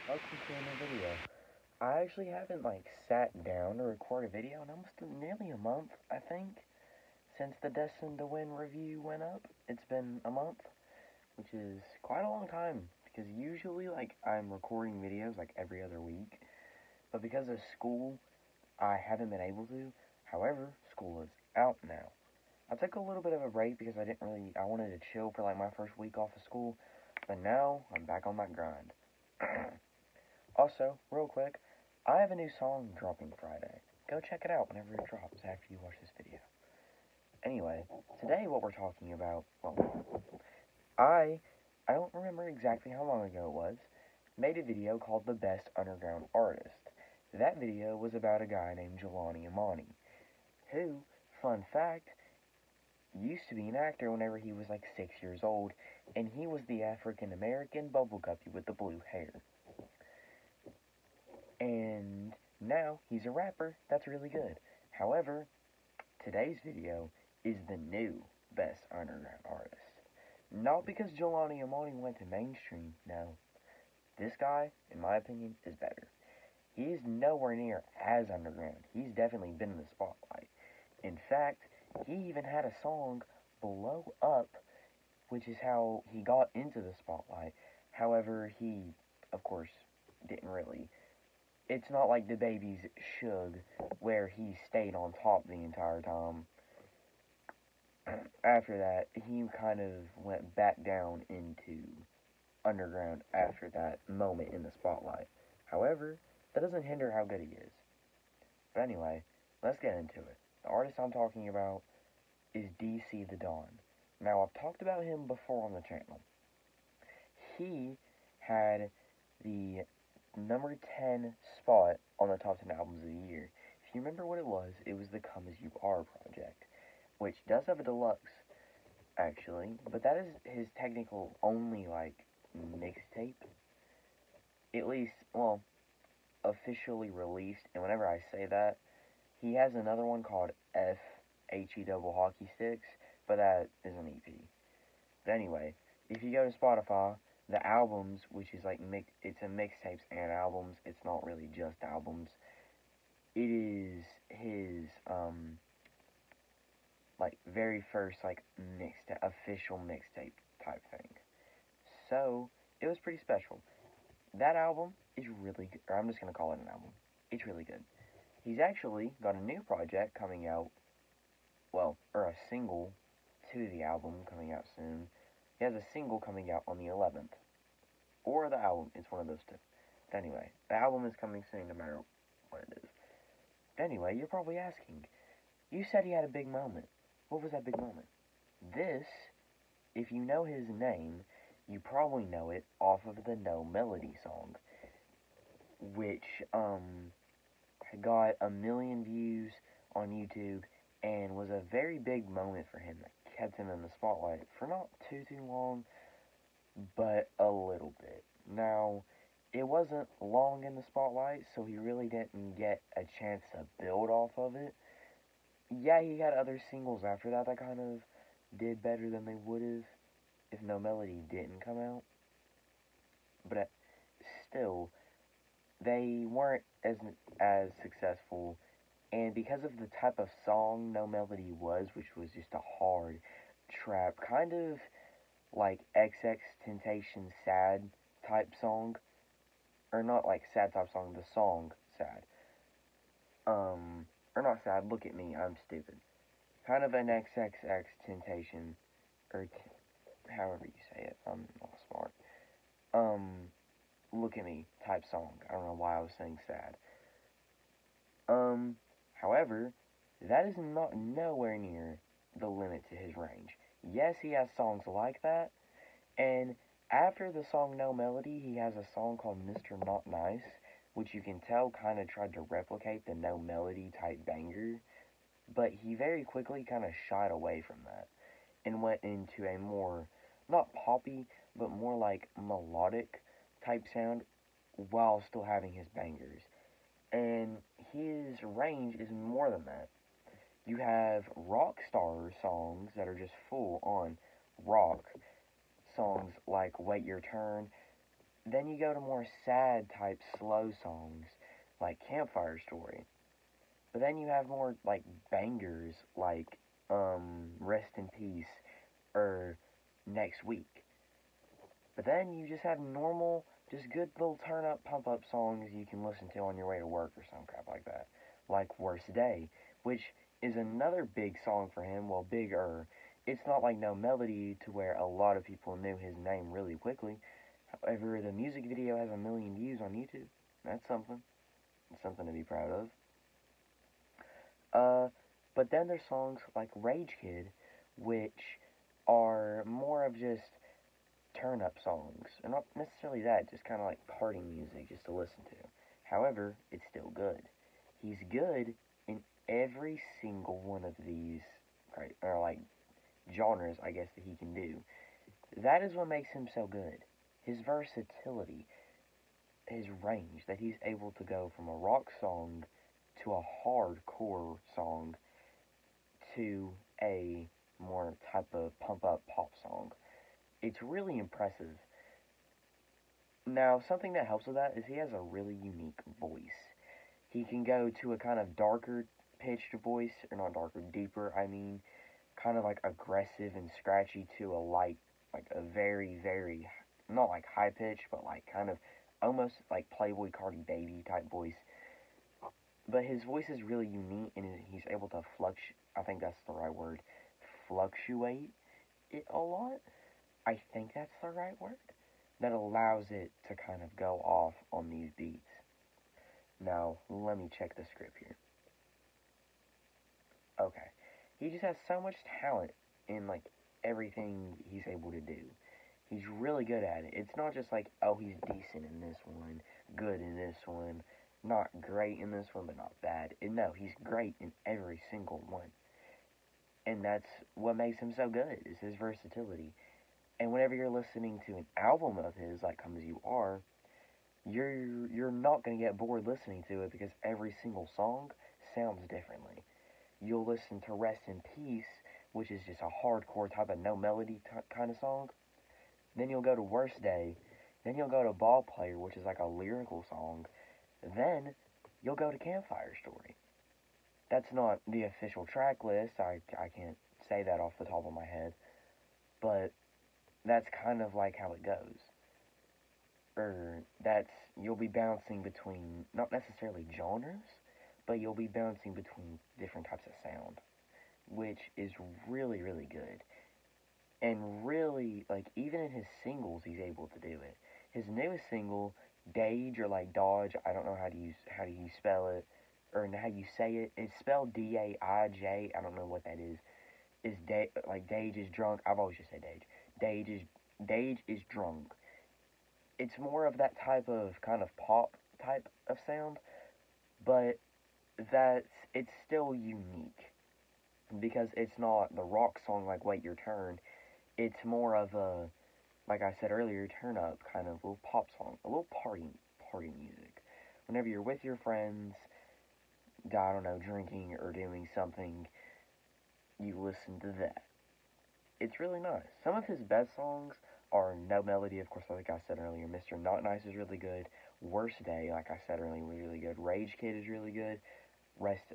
Welcome to a new video. I actually haven't sat down to record a video in almost nearly a month, I think, since the Destined to Win review went up. It's been a month, which is quite a long time, because usually I'm recording videos every other week, but because of school, I haven't been able to. However, school is out now. I took a little bit of a break because I wanted to chill for my first week off of school, but now I'm back on that grind. Also, real quick, I have a new song dropping Friday. Go check it out whenever it drops after you watch this video. Anyway, today what we're talking about, I don't remember exactly how long ago it was, made a video called The Best Underground Artist. That video was about a guy named Jelani Amani, who, fun fact, used to be an actor whenever he was 6 years old, and he was the African American Bubble Guppy with the blue hair. And now he's a rapper that's really good. However, today's video is the new Best Underground Artist. Not because Jelani Amani went to mainstream, no. This guy, in my opinion, is better. He's nowhere near as underground. He's definitely been in the spotlight. In fact, he even had a song, Blow Up, which is how he got into the spotlight. However, he, of course, didn't really. It's not like DaBaby's Suge, where he stayed on top the entire time. After that, he kind of went back down into underground after that moment in the spotlight. However, that doesn't hinder how good he is. But anyway, let's get into it. The artist I'm talking about is DC the Don. Now, I've talked about him before on the channel. He had the number 10 spot on the top 10 albums of the year. If you remember what it was the Come As You Are project, which does have a deluxe, actually, but that is his technical only, mixtape. At least, well, officially released, and whenever I say that, he has another one called FHE Double Hockey Sticks, but that is an EP. But anyway, if you go to Spotify, the albums, which is it's a mixtapes and albums, it's not really just albums. It is his, very first, official mixtape type thing. So, it was pretty special. That album is really good, or I'm just gonna call it an album. It's really good. He's actually got a new project coming out, or a single to the album coming out soon. He has a single coming out on the 11th. Or the album, it's one of those two. But anyway, the album is coming soon no matter what it is. But anyway, you're probably asking, you said he had a big moment. What was that big moment? This, if you know his name, you probably know it off of the No Melody song, which, got 1 million views on YouTube and was a very big moment for him that kept him in the spotlight for not too long, but a little bit. Now, it wasn't long in the spotlight, so he really didn't get a chance to build off of it. Yeah, he had other singles after that kind of did better than they would have if No Melody didn't come out. But still, they weren't as successful, and because of the type of song No Melody was, which was just a hard trap, kind of like XXXTentacion Sad type song, or not sad type song, the song Sad, or not Sad, Look at Me, I'm Stupid, kind of an XXXTentacion, or however you say it, I'm not smart, Look at Me type song. I don't know why I was saying Sad. However, that is not nowhere near the limit to his range. Yes, he has songs like that, and after the song No Melody, he has a song called Mr. Not Nice, which you can tell kind of tried to replicate the No Melody type banger, but he very quickly kind of shied away from that, and went into a more, not poppy, but more melodic type sound, while still having his bangers. And his range is more than that. You have rock star songs that are just full on rock songs like Wait Your Turn. Then you go to more sad type slow songs like Campfire Story. But then you have more like bangers like Rest in Peace or Next Week. But then you just have normal, just good little turn up, pump up songs you can listen to on your way to work or some crap like that. Like Worst Day, which is another big song for him. Well, bigger. It's not like No Melody to where a lot of people knew his name really quickly. However, the music video has 1 million views on YouTube. That's something. It's something to be proud of. But then there's songs like Rage Kid, which are more of just turn up songs. And not necessarily that, just kind of like party music just to listen to. However, it's still good. He's good in every single one of these, right, or like genres, I guess, that he can do. That is what makes him so good. His versatility, his range, that he's able to go from a rock song to a hardcore song to a more type of pump up pop song. It's really impressive. Now, something that helps with that is he has a really unique voice. He can go to a kind of darker pitched voice, or not darker, deeper, I mean, kind of like aggressive and scratchy to a light, like a very, very, not like high pitch, but like kind of almost like Playboy Cardi Baby type voice. But his voice is really unique, and he's able to I think that's the right word, fluctuate it a lot. I think that's the right word. That allows it to kind of go off on these beats. Now, let me check the script here. Okay. He just has so much talent in, like, everything he's able to do. He's really good at it. It's not just like, oh, he's decent in this one, good in this one, not great in this one, but not bad. And no, he's great in every single one. And that's what makes him so good, is his versatility. And whenever you're listening to an album of his, like Come As You Are, you're not going to get bored listening to it because every single song sounds differently. You'll listen to Rest in Peace, which is just a hardcore type of no melody kind of song. Then you'll go to Worst Day. Then you'll go to Ball Player, which is like a lyrical song. Then you'll go to Campfire Story. That's not the official track list. I can't say that off the top of my head. But that's kind of like how it goes. You'll be bouncing between, not necessarily genres, but you'll be bouncing between different types of sound, which is really, really good. And really, like, even in his singles, he's able to do it. His newest single, Dage, or like Dodge, I don't know how do you spell it, or how you say it. It's spelled D-A-I-J, I don't know what that is. Like Dage is drunk. I've always just said Dage. Dage is drunk. It's more of that type of kind of pop type of sound, but it's still unique because it's not the rock song like Wait Your Turn. It's more of a, like I said earlier, turn up kind of little pop song, a little party music. Whenever you're with your friends, I don't know, drinking or doing something, you listen to that. It's really nice. Some of his best songs are No Melody, of course, like I said earlier. Mr. Not Nice is really good. Worst Day, like I said earlier, was really good. Rage Kid is really good. Rest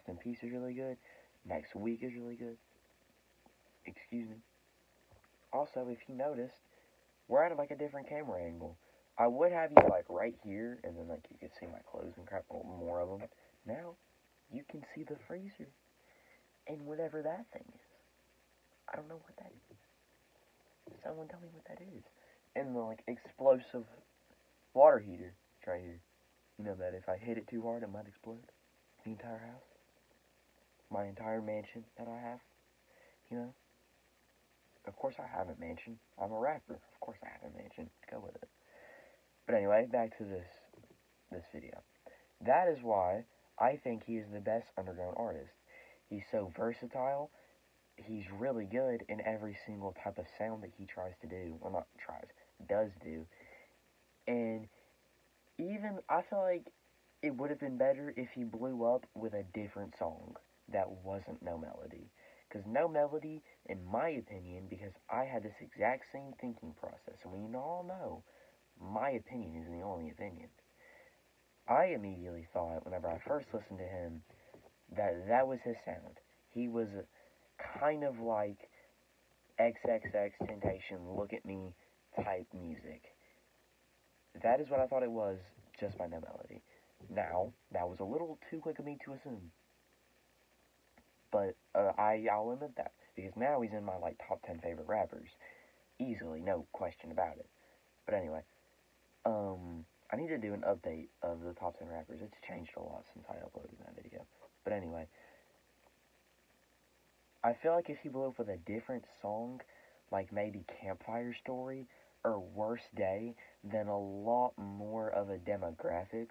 in Peace is really good. Next Week is really good. Excuse me. Also, if you noticed, we're at like a different camera angle. I would have you like right here, and then like you could see my clothes and crap, more of them. Now, you can see the freezer, and whatever that thing is. I don't know what that is. Someone tell me what that is. And the like explosive water heater right here. You know that if I hit it too hard, it might explode. The entire house. My entire mansion that I have. You know? Of course I have a mansion. I'm a rapper. Of course I have a mansion. Go with it. But anyway, back to this video. That is why I think he is the best underground artist. He's so versatile. He's really good in every single type of sound that he tries to do. Well, not tries, does do. And even, I feel like it would have been better if he blew up with a different song that wasn't No Melody. Because No Melody, in my opinion, because I had this exact same thinking process, and we all know my opinion is the only opinion. I immediately thought, whenever I first listened to him, that that was his sound. He was kind of like XXX Temptation, Look at Me type music. That is what I thought it was, just by No Melody. Now, that was a little too quick of me to assume. But I'll admit that, because now he's in my like top 10 favorite rappers. Easily, no question about it. But anyway, I need to do an update of the top 10 rappers. It's changed a lot since I uploaded that video. But anyway, I feel like if he blew up with a different song, like maybe Campfire Story or Worst Day, then a lot more of a demographic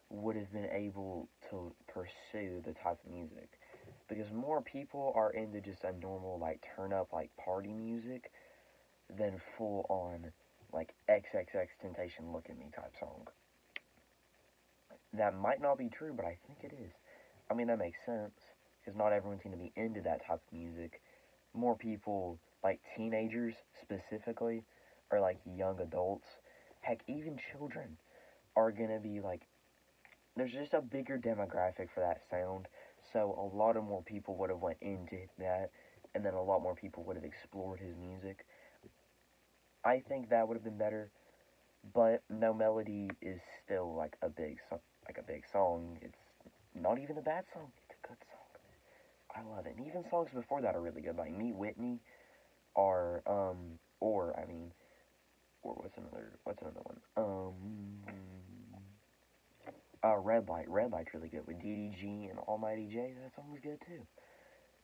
would have been able to pursue the type of music. Because more people are into just a normal, like, turn up, like, party music than full on, like, XXX Temptation Look at Me type song. That might not be true, but I think it is. I mean, that makes sense, because not everyone's going to be into that type of music. More people, like teenagers specifically, or like young adults, heck, even children, are going to be like, there's just a bigger demographic for that sound, so a lot of more people would have went into that, and then a lot more people would have explored his music. I think that would have been better, but No Melody is still like a big song. It's not even a bad song. It's a good song. I love it. And even songs before that are really good. Like Meet Whitney are or what's another one? Red Light. Red Light's really good with DDG and Almighty J. That song was good too.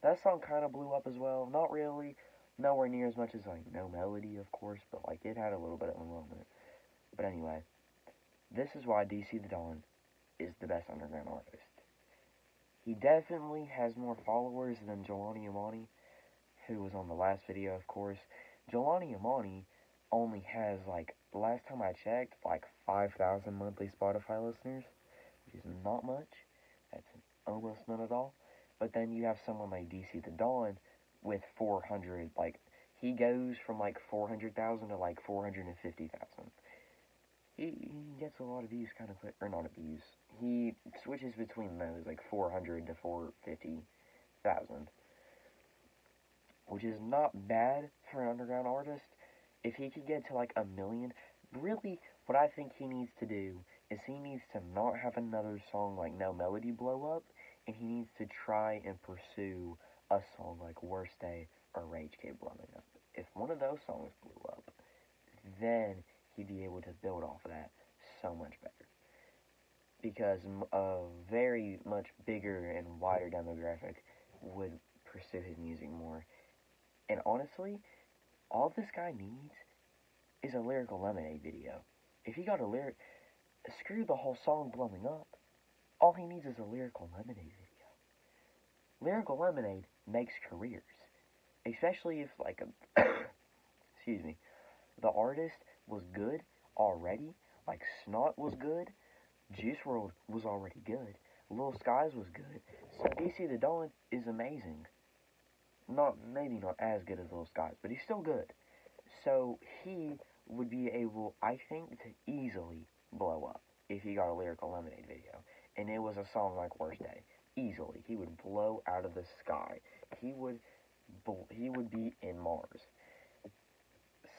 That song kind of blew up as well. Not really. Nowhere near as much as like No Melody, of course, but like it had a little bit of a moment. But anyway, this is why DC the Don is the best underground artist. He definitely has more followers than Jelani Amani, who was on the last video, of course. Jelani Amani only has, like, last time I checked, like 5,000 monthly Spotify listeners, which is not much. That's almost none at all. But then you have someone like DC the Don with 400, like, he goes from, like, 400,000 to, like, 450,000. He gets a lot of views kind of quick, or not views. He switches between those, like 400 to 450,000, which is not bad for an underground artist. If he could get to like 1,000,000, really, what I think he needs to do is he needs to not have another song like No Melody blow up, and he needs to try and pursue a song like Worst Day or Rage Kid blowing up. If one of those songs blew up, then he'd be able to build off of that so much better. Because a very much bigger and wider demographic would pursue his music more. And honestly, all this guy needs is a Lyrical Lemonade video. If he got a lyric, screw the whole song blowing up. All he needs is a Lyrical Lemonade video. Lyrical Lemonade makes careers. Especially if, like, excuse me, the artist was good already, like Snot was good, Juice WRLD was already good, Lil Skies was good, so DC the Don is amazing. Maybe not as good as Lil Skies, but he's still good. So he would be able, I think, to easily blow up if he got a Lyrical Lemonade video, and it was a song like Worst Day. Easily, he would blow out of the sky. He would be in Mars.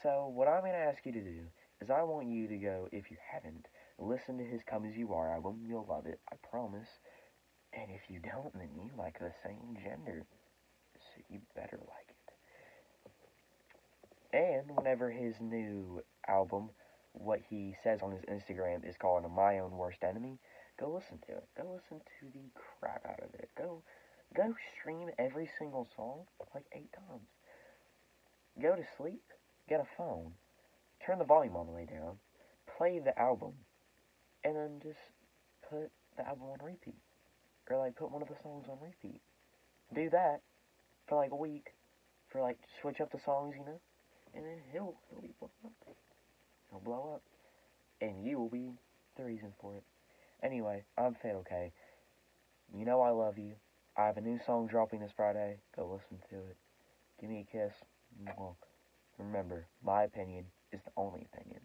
So, what I'm going to ask you to do is I want you to go, if you haven't, listen to his Come As You Are album. You'll love it, I promise. And if you don't, then you like the same gender, so you better like it. And whenever his new album, what he says on his Instagram, is called My Own Worst Enemy, go listen to it. Go listen to the crap out of it. Go stream every single song like 8 times. Go to sleep, get a phone, turn the volume all the way down, play the album, and then just put the album on repeat. Or, like, put one of the songs on repeat. Do that for, like, a week. For, like, switch up the songs, you know? And then he'll be blown up. He'll blow up. And you will be the reason for it. Anyway, I'm Fatal K. You know I love you. I have a new song dropping this Friday. Go listen to it. Give me a kiss. Mwah. Remember, my opinion is the only opinion.